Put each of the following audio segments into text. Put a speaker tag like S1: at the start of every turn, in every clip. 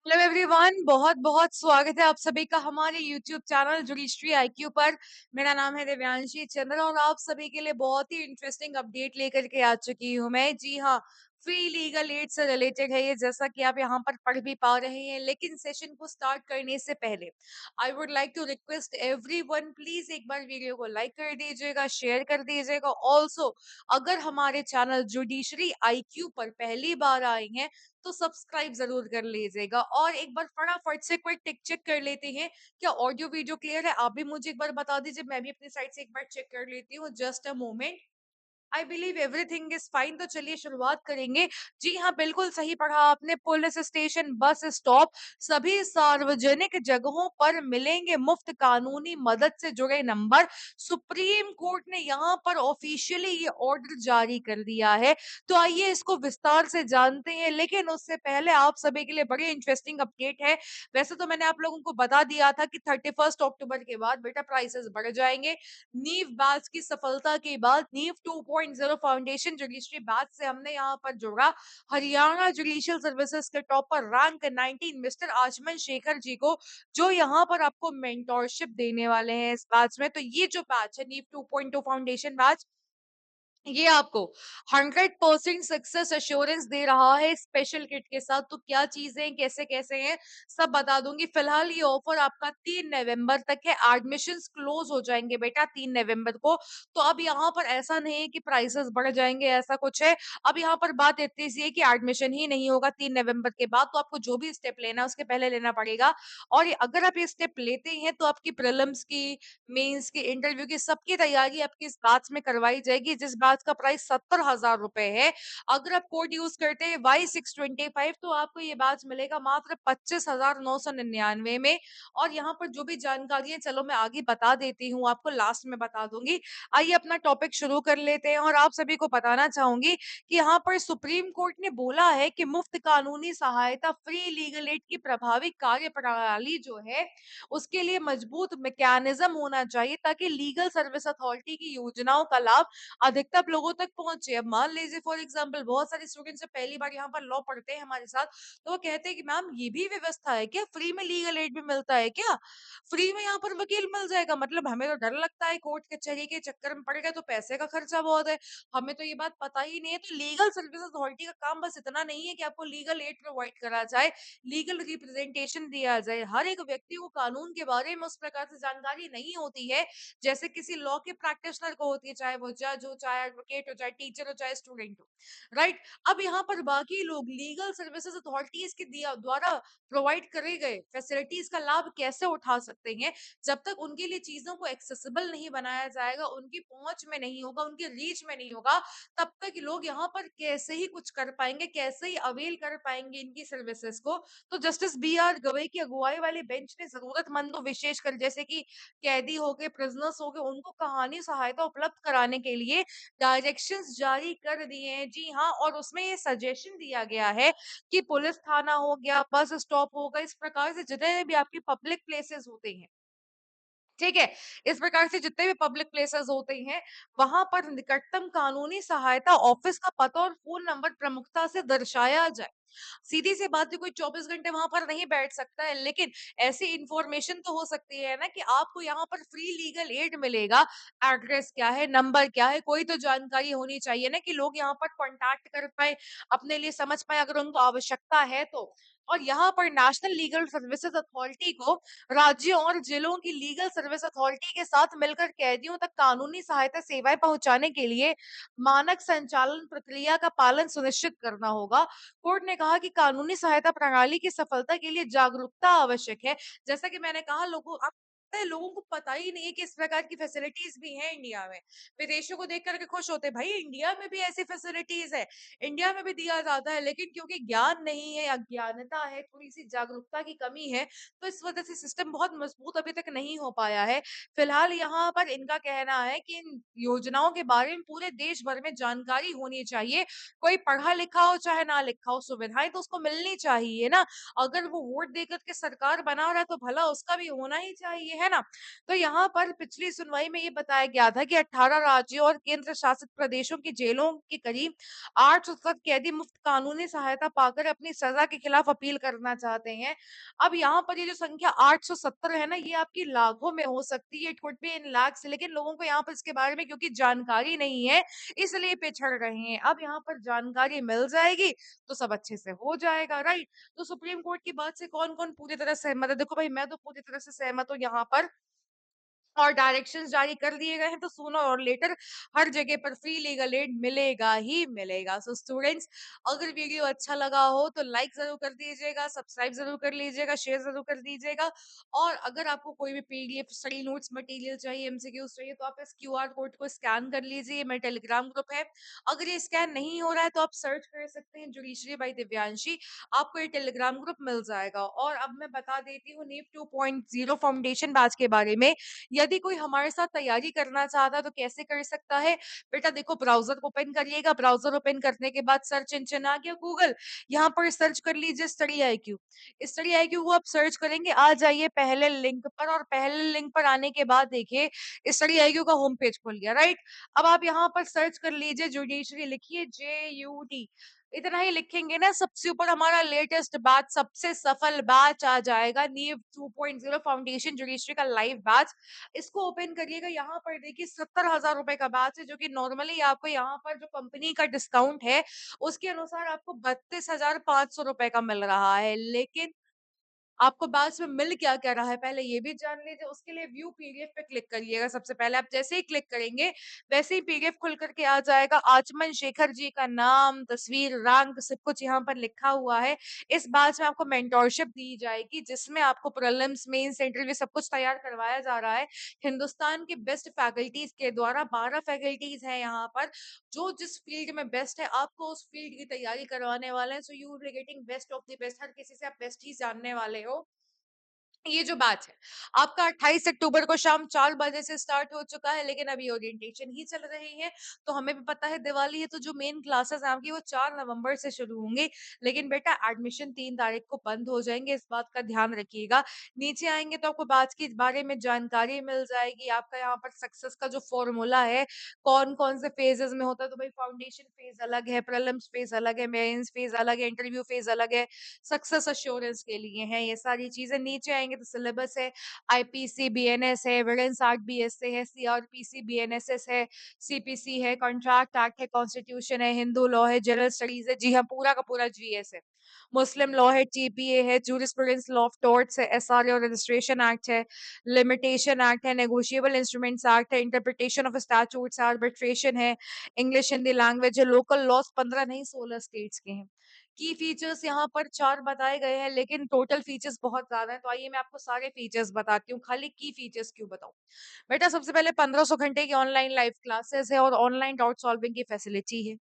S1: Hello everyone, बहुत बहुत स्वागत है आप सभी का हमारे यूट्यूब चैनल जुडिशरी आईक्यू पर। मेरा नाम है दिव्यांशी चंद्र और आप सभी के लिए बहुत ही इंटरेस्टिंग अपडेट लेकर के आ चुकी हूँ मैं। जी हाँ, फ्री लीगल एड से रिलेटेड है ये, जैसा कि आप यहाँ पर पढ़ भी पा रहे हैं। लेकिन सेशन को स्टार्ट करने से पहले I would like to request everyone, please एक बार वीडियो को लाइक कर दीजिएगा, शेयर कर दीजिएगा। ऑल्सो अगर हमारे चैनल जुडिशरी आईक्यू पर पहली बार आए हैं तो सब्सक्राइब जरूर कर लीजिएगा। और एक बार फटाफट से क्विक टिक चेक कर लेते हैं, क्या ऑडियो वीडियो क्लियर है? आप भी मुझे एक बार बता दीजिए, मैं भी अपनी साइड से एक बार चेक कर लेती हूँ। Just a moment. I believe everything is fine. तो चलिए शुरुआत करेंगे। जी हाँ, बिल्कुल सही पढ़ा आपने। पुलिस स्टेशन, बस स्टॉप, सभी सार्वजनिक जगहों पर मिलेंगे मुफ्त कानूनी मदद से जुड़े नंबर। सुप्रीम कोर्ट ने यहाँ पर ऑफिशियली ये ऑर्डर जारी कर दिया है। तो आइए इसको विस्तार से जानते हैं। लेकिन उससे पहले आप सभी के लिए बड़ी इंटरेस्टिंग अपडेट है। वैसे तो मैंने आप लोगों को बता दिया था कि 31 अक्टूबर के बाद बेटा प्राइसेस बढ़ जाएंगे। नीव बैच की सफलता के बाद नीव 2.0 फाउंडेशन जुडिशरी बैच से हमने यहाँ पर जोड़ा हरियाणा जुडिशियल सर्विसेज के टॉप पर रैंक 19 मिस्टर आचमन शेखर जी को, जो यहाँ पर आपको मेंटोरशिप देने वाले हैं इस बैच में। तो ये जो बैच है नीव 2.0 फाउंडेशन बैच, ये आपको 100% सक्सेस एश्योरेंस दे रहा है स्पेशल किट के साथ। तो क्या चीजें कैसे कैसे हैं सब बता दूंगी। फिलहाल ये ऑफर आपका 3 नवंबर तक है। एडमिशंस क्लोज हो जाएंगे बेटा 3 नवंबर को। तो अब यहाँ पर ऐसा नहीं है कि प्राइसेस बढ़ जाएंगे, ऐसा कुछ है। अब यहाँ पर बात इतनी सी है कि एडमिशन ही नहीं होगा 3 नवंबर के बाद। तो आपको जो भी स्टेप लेना है उसके पहले लेना पड़ेगा। और अगर आप ये स्टेप लेते हैं तो आपकी प्रीलिम्स की, मेंस की, इंटरव्यू की, सबकी तैयारी आपकी इस बैच में करवाई जाएगी। जिस बैच का प्राइस 70,000 रुपए है, अगर आप कोड यूज करते हैं Y625 तो आपको ये बैच मिलेगा मात्र 25,999 में। और यहाँ पर जो भी जानकारी है, चलो मैं आगे बता देती हूँ, आपको लास्ट में बता दूंगी। आइए अपना टॉपिक शुरू कर लेते हैं। और आप सभी को बताना चाहूंगी कि यहाँ पर सुप्रीम कोर्ट ने बोला है कि मुफ्त कानूनी सहायता, फ्री लीगल एड की प्रभावी कार्य प्रणाली जो है, उसके लिए मजबूत मैकेनिज्म होना चाहिए ताकि लीगल सर्विस अथॉरिटी की योजनाओं का लाभ अधिकतर लोगों तक पहुंचे। अब मान लीजिए फॉर एग्जांपल बहुत सारे स्टूडेंट्स पहली बार यहाँ पर लॉ पढ़ते हैं हमारे साथ, तो वो कहते हैं कि मैम ये भी व्यवस्था है क्या, फ्री में लीगल एड भी मिलता है क्या, फ्री में यहाँ पर वकील मिल जाएगा? मतलब हमें तो डर लगता है कोर्ट कचहरी के चक्कर में पड़ गए तो पैसे का खर्चा बहुत है। हमें तो ये बात पता ही नहीं है। तो लीगल सर्विस अथॉरिटी का काम बस इतना नहीं है कि आपको लीगल एड प्रोवाइड करा जाए, लीगल रिप्रेजेंटेशन दिया जाए। हर एक व्यक्ति को कानून के बारे में उस प्रकार से जानकारी नहीं होती है जैसे किसी लॉ के प्रैक्टिशनर को होती है, चाहे वो जज हो, चाहे एडवोकेट हो, चाहे टीचर हो, चाहे स्टूडेंट हो। राइट। अब यहाँ पर बाकी लोग लीगल सर्विसेज अथॉरिटीज के द्वारा प्रोवाइड करे गए फैसिलिटीज का लाभ कैसे उठा सकते हैं? जब तक उनके लिए चीजों को एक्सेसिबल नहीं बनाया जाएगा, उनकी पहुंच में नहीं होगा, उनकी रीच में नहीं होगा, तब तक लोग यहाँ पर कैसे ही कुछ कर पाएंगे, कैसे ही अवेल कर पाएंगे इनकी सर्विसेज को? तो जस्टिस B.R. गवई की अगुवाई वाली बेंच ने जरूरतमंदों, विशेषकर जैसे कि कैदी हो गए, प्रिजनर्स हो गए, उनको कहानी सहायता उपलब्ध कराने के लिए डायरेक्शंस जारी कर दिए हैं। जी हाँ, और उसमें ये सजेशन दिया गया है कि पुलिस थाना हो गया, बस स्टॉप होगा, इस प्रकार से जितने भी आपके पब्लिक प्लेसेस होते हैं, ठीक है, इस प्रकार से जितने भी पब्लिक प्लेसेस होते हैं, वहां पर निकटतम कानूनी सहायता ऑफिस का पता और फोन नंबर प्रमुखता से दर्शाया जाए। सीधी सी बात है, कोई 24 घंटे वहां पर नहीं बैठ सकता है, लेकिन ऐसी इंफॉर्मेशन तो हो सकती है ना कि आपको यहाँ पर फ्री लीगल एड मिलेगा। एड्रेस क्या है, नंबर क्या है, कोई तो जानकारी होनी चाहिए ना कि लोग यहाँ पर कांटेक्ट कर पाए, अपने लिए समझ पाए अगर उनको आवश्यकता है तो। और यहाँ पर नेशनल लीगल सर्विसेज अथॉरिटी को राज्यों और जिलों की लीगल सर्विस अथॉरिटी के साथ मिलकर कैदियों तक कानूनी सहायता सेवाएं पहुंचाने के लिए मानक संचालन प्रक्रिया का पालन सुनिश्चित करना होगा। कोर्ट ने कहा कि कानूनी सहायता प्रणाली की सफलता के लिए जागरूकता आवश्यक है। जैसा कि मैंने कहा, लोगों को पता ही नहीं है कि इस प्रकार की फैसिलिटीज भी हैं इंडिया में। विदेशों को देख करके खुश होते हैं, भाई इंडिया में भी ऐसी फैसिलिटीज है, इंडिया में भी दिया जाता है। लेकिन क्योंकि ज्ञान नहीं है, अज्ञानता है, थोड़ी सी जागरूकता की कमी है, तो इस वजह से सिस्टम बहुत मजबूत अभी तक नहीं हो पाया है। फिलहाल यहाँ पर इनका कहना है कि इन योजनाओं के बारे में पूरे देश भर में जानकारी होनी चाहिए। कोई पढ़ा लिखा हो चाहे ना लिखा हो, सुविधाएं तो उसको मिलनी चाहिए ना। अगर वो वोट देकर के सरकार बना रहा है तो भला उसका भी होना ही चाहिए, है ना? तो यहाँ पर पिछली सुनवाई में ये बताया गया था कि 18 राज्यों और केंद्र शासित प्रदेशों की जेलों के करीब 870 कैदी मुफ्त कानूनी सहायता पाकर अपनी सजा के खिलाफ अपील करना चाहते हैं। अब यहाँ पर ये जो संख्या 870 है ना, ये आपकी लाखों में हो सकती है, it could be in lakhs, लेकिन लोगों को यहाँ पर इसके बारे में क्योंकि जानकारी नहीं है, इसलिए पिछड़ रहे हैं। अब यहाँ पर जानकारी मिल जाएगी तो सब अच्छे से हो जाएगा, राइट? तो सुप्रीम कोर्ट की बात से कौन-कौन पूरी तरह सहमत है? देखो भाई, मैं तो पूरी तरह से सहमत हूँ यहाँ पर, और डायरेक्शंस जारी कर दिए गए हैं, तो सूनर और लेटर हर जगह पर फ्री लीगल एड मिलेगा ही मिलेगा। सो स्टूडेंट्स, अगर वीडियो अच्छा लगा हो तो लाइक जरूर कर दीजिएगा, सब्सक्राइब जरूर कर लीजिएगा, शेयर जरूर कर दीजिएगा। और अगर आपको कोई भी पीडीएफ, स्टडी नोट्स, मटेरियल चाहिए, एमसीक्यूज चाहिए, तो आप इस क्यूआर कोड को स्कैन कर लीजिए। ये मेरा टेलीग्राम ग्रुप है। अगर ये स्कैन नहीं हो रहा है तो आप सर्च कर सकते हैं जुडिशरी बाई दिव्यांशी, आपको ये टेलीग्राम ग्रुप मिल जाएगा। और अब मैं बता देती हूँ नीव 2.0 फाउंडेशन बैच के बारे में। यदि कोई हमारे साथ तैयारी करना चाहता है तो कैसे कर सकता है? बेटा देखो, ब्राउज़र ओपन करिएगा, ब्राउज़र ओपन करने के बाद सर्च इंजन आ गया गूगल, यहाँ पर सर्च कर लीजिए स्टडी आईक्यू। स्टडी आईक्यू को आप सर्च करेंगे, आ जाइए पहले लिंक पर, और पहले लिंक पर आने के बाद देखिए स्टडी आईक्यू का होम पेज खुल गया, राइट? अब आप यहाँ पर सर्च कर लीजिए जुडिशरी, लिखिए JUD, इतना ही लिखेंगे ना, सबसे ऊपर हमारा लेटेस्ट बैच, सबसे सफल बैच आ जाएगा, नीव 2.0 फाउंडेशन जुडिशरी का लाइव बैच। इसको ओपन करिएगा, यहाँ पर देखिए 70,000 रुपए का बैच है, जो कि नॉर्मली आपको यहाँ पर जो कंपनी का डिस्काउंट है उसके अनुसार आपको 32,500 रुपए का मिल रहा है। लेकिन आपको बाद में मिल क्या-क्या रहा है, पहले ये भी जान लीजिए। उसके लिए व्यू पीडीएफ पे क्लिक करिएगा। सबसे पहले आप जैसे ही क्लिक करेंगे, वैसे ही पीडीएफ खुल कर के आ जाएगा। आचमन शेखर जी का नाम, तस्वीर, रैंक, सब कुछ यहाँ पर लिखा हुआ है। इस बैच में आपको मेंटोरशिप दी जाएगी, जिसमें आपको प्रीलिम्स, मेंस, इंटरव्यू सब कुछ तैयार करवाया जा रहा है। हिंदुस्तान के बेस्ट फैकल्टीज के द्वारा 12 फैकल्टीज हैं यहाँ पर, जो जिस फील्ड में बेस्ट है, आपको उस फील्ड की तैयारी करवाने वाले हैं। So you will be getting best of the best, हर किसी से आप बेस्ट ही जानने वाले हो। ये जो बैच है आपका 28 अक्टूबर को शाम 4 बजे से स्टार्ट हो चुका है, लेकिन अभी ओरिएंटेशन ही चल रही है। तो हमें भी पता है दिवाली है, तो जो मेन क्लासेस हैं आपकी वो 4 नवंबर से शुरू होंगी। लेकिन बेटा एडमिशन 3 तारीख को बंद हो जाएंगे, इस बात का ध्यान रखिएगा। नीचे आएंगे तो आपको बैच के बारे में जानकारी मिल जाएगी। आपका यहाँ पर सक्सेस का जो फॉर्मूला है, कौन कौन से फेजेस में होता है, तो भाई फाउंडेशन फेज अलग है, प्रीलिम्स फेज अलग है, मेंस फेज अलग है, इंटरव्यू फेज अलग है, सक्सेस अश्योरेंस के लिए है ये सारी चीजें। नीचे आएंगे तो सिलेबस है, आईपीसी बीएनएस है, एविडेंस एक्ट बीएसए है, सीआरपीसी बीएनएसएस है, सीपीसी है, कॉन्ट्रैक्ट एक्ट है, कॉन्स्टिट्यूशन है, हिंदू लॉ है, जनरल स्टडीज है, जी हाँ पूरा का पूरा जीएस है, मुस्लिम लॉ है, टीपीए है, जूरिस्प्रूडेंस लॉ ऑफ टॉर्ट्स है, एसआरए और रजिस्ट्रेशन एक्ट है, लिमिटेशन एक्ट है, नेगोशिएबल इंस्ट्रूमेंट्स एक्ट है, इंटरप्रिटेशन ऑफ स्टैट्यूट्स, आर्बिट्रेशन है, इंग्लिश हिंदी लैंग्वेज है, लोकल लॉस 15 नहीं 16 स्टेट्स के हैं। की फीचर्स यहाँ पर 4 बताए गए हैं, लेकिन टोटल फीचर्स बहुत ज्यादा है, तो आइए मैं आपको सारे फीचर्स बताती हूँ। खाली की फीचर्स क्यों बताऊं? बेटा सबसे पहले 1500 घंटे की ऑनलाइन लाइव क्लासेस है और ऑनलाइन डाउट सॉल्विंग की फैसिलिटी है।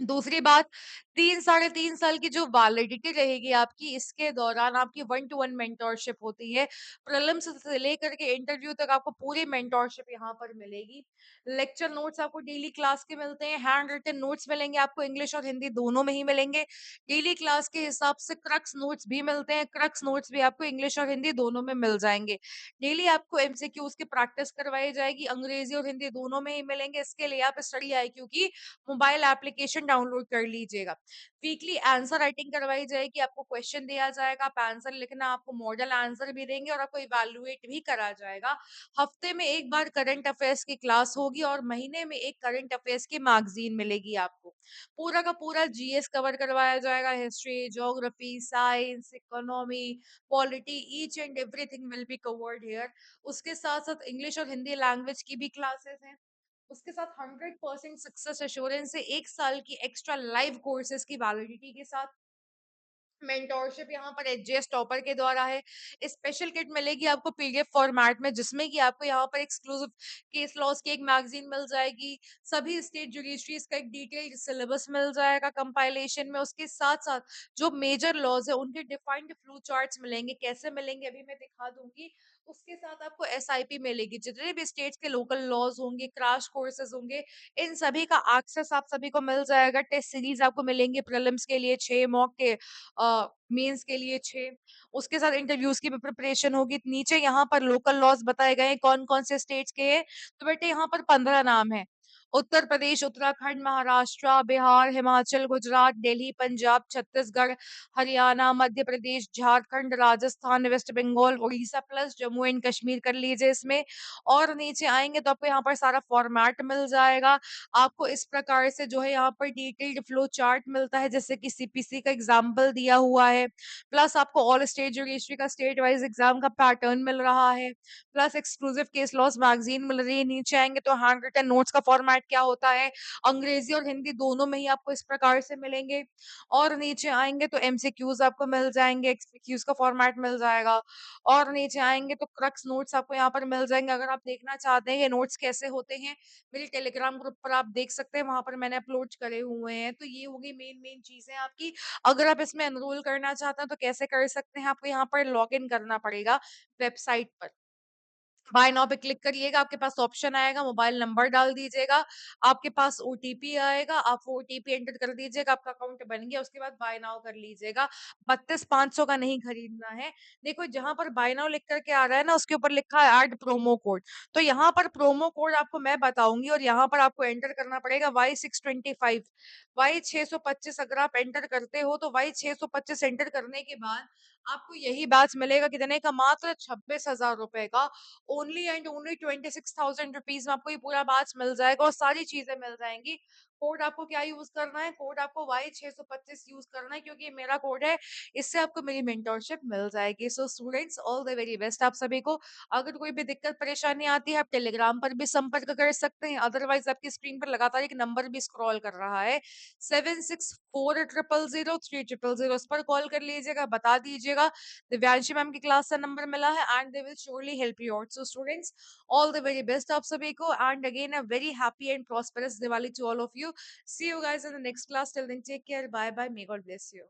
S1: दूसरी बात, 3 साढ़े 3 साल की जो वैलिडिटी रहेगी आपकी, इसके दौरान आपकी 1 टू 1 मेंटोरशिप होती है। प्रीलिम्स से लेकर के इंटरव्यू तक आपको पूरी मेंटोरशिप यहाँ पर मिलेगी। लेक्चर नोट्स आपको डेली क्लास के मिलते हैं, हैंड रिटन नोट्स मिलेंगे आपको, इंग्लिश और हिंदी दोनों में ही मिलेंगे। डेली क्लास के हिसाब से क्रक्स नोट्स भी मिलते हैं, क्रक्स नोट्स भी आपको इंग्लिश और हिंदी दोनों में मिल जाएँगे। डेली आपको एमसीक्यूज़ की प्रैक्टिस करवाई जाएगी, अंग्रेजी और हिंदी दोनों में ही मिलेंगे। इसके लिए आप स्टडी आईक्यू की मोबाइल एप्लीकेशन डाउनलोड कर लीजिएगा। वीकली आंसर राइटिंग करवाई जाएगी, आपको क्वेश्चन दिया जाएगा, आप आंसर लिखना, आपको मॉडल आंसर भी देंगे और आपको इवैल्यूएट भी करा जाएगा। हफ्ते में 1 बार करंट अफेयर्स की क्लास होगी और महीने में 1 करंट अफेयर्स की मैगजीन मिलेगी आपको। पूरा का पूरा जीएस कवर करवाया जाएगा, history, geography, science, economy, polity, each and everything will be covered here. उसके साथ-साथ इंग्लिश और हिंदी लैंग्वेज की भी क्लासेस हैं। उसके साथ 100% सक्सेस एश्योरेंस है, 1 साल की एक्स्ट्रा लाइव कोर्सेज की वैलिडिटी के साथ। मेंटोरशिप यहाँ पर एचजेएस टॉपर के द्वारा है। स्पेशल किट मिलेगी आपको पीडीएफ फॉर्मेट में, जिसमें कि आपको यहाँ पर एक्सक्लूसिव केस लॉस की एक मैगजीन मिल जाएगी, सभी स्टेट जुडिशरीज का एक डिटेल्ड सिलेबस मिल जाएगा कंपाइलेशन में। उसके साथ साथ जो मेजर लॉज है उनके डिफाइंड फ्लो चार्ट्स मिलेंगे, कैसे मिलेंगे अभी मैं दिखा दूंगी। उसके साथ आपको एसआईपी मिलेगी। जितने भी स्टेट्स के लोकल लॉज होंगे, क्रैश कोर्सेज होंगे, इन सभी का एक्सेस आप सभी को मिल जाएगा। टेस्ट सीरीज आपको मिलेंगे, प्रीलिम्स के लिए 6, मॉक के मेंस के लिए 6। उसके साथ इंटरव्यूज की भी प्रिपरेशन होगी। नीचे यहाँ पर लोकल लॉज बताए गए हैं कौन कौन से स्टेट्स के हैं। तो बेटे यहाँ पर 15 नाम है। Uttar Pradesh, Uttarakhand, Maharashtra, Bihar, Himachal, Gujarat, Delhi, Punjab, Chhattisgarh, Haryana, Madhya Pradesh, Jharkhand, Rajasthan, West Bengal, Orissa plus Jammu and Kashmir कर लीजिए इसमें। और नीचे आएंगे तो आपको यहाँ पर सारा फॉर्मेट मिल जाएगा। आपको इस प्रकार से जो है यहाँ पर डिटेल्ड फ्लो चार्ट मिलता है, जैसे कि सीपीसी का एग्जाम्पल दिया हुआ है। प्लस आपको ऑल स्टेट जुडिशरी का स्टेट वाइज एग्जाम का पैटर्न मिल रहा है। Plus exclusive case laws magazine मिल रही है। नीचे आएंगे तो हैंड रिटन नोट्स का फॉर्मेट क्या होता है, अंग्रेजी और हिंदी दोनों में ही आपको इस प्रकार से मिलेंगे। और नीचे आएंगे तो एमसीक्यूज आपको मिल जाएंगे, एक्सक्यूज का फॉर्मेट मिल जाएगा। और नीचे आएंगे तो क्रक्स नोट्स आपको यहाँ पर मिल जाएंगे। अगर आप देखना चाहते हैं ये नोट्स कैसे होते हैं, मेरे टेलीग्राम ग्रुप पर आप देख सकते हैं, वहां पर मैंने अपलोड करे हुए हैं। तो ये होगी मेन मेन चीजें आपकी। अगर आप इसमें एनरोल करना चाहते हैं तो कैसे कर सकते हैं, आपको यहाँ पर लॉग इन करना पड़ेगा वेबसाइट पर। बाय नाउ पे क्लिक करिएगा, आपके पास ऑप्शन आएगा, मोबाइल नंबर डाल दीजिएगा, आपके पास ओटीपी आएगा, आप वो ओटीपी एंटर कर दीजिएगा, आपका अकाउंट बन गया। उसके बाद बाय नाउ कर लीजिएगा। 32,500 का नहीं खरीदना है। देखो जहां पर बाय नाउ लिख करके आ रहा है ना, उसके ऊपर लिखा है ऐड प्रोमो कोड। तो यहाँ पर प्रोमो कोड आपको मैं बताऊंगी, और यहाँ पर आपको एंटर करना पड़ेगा Y625, Y625। अगर आप एंटर करते हो तो Y625 एंटर करने के बाद आपको यही बैच मिलेगा, कितने का, मात्र 26,000 रुपए का। ओनली एंड ओनली 26,000 रुपीज में आपको ये पूरा बैच मिल जाएगा और सारी चीजें मिल जाएंगी। कोड आपको क्या यूज करना है, कोड आपको Y625 यूज करना है, क्योंकि ये मेरा कोड है। इससे आपको मेरी मेंटरशिप मिल जाएगी। सो students, all the very best आप सभी को। अगर कोई भी दिक्कत परेशानी आती है, आप टेलीग्राम पर भी संपर्क कर सकते हैं। अदरवाइज आपकी स्क्रीन पर लगातार एक नंबर भी स्क्रॉल कर रहा है, 76400300। उस पर कॉल कर लीजिएगा, बता दीजिएगा दिव्यांशी मैम की क्लास का नंबर मिला है, and they will surely help you out. So students, all the very best आप सभी को, and again a very happy and prosperous Diwali to all of you. See you guys in the next class. Till then take care, bye bye, may God bless you.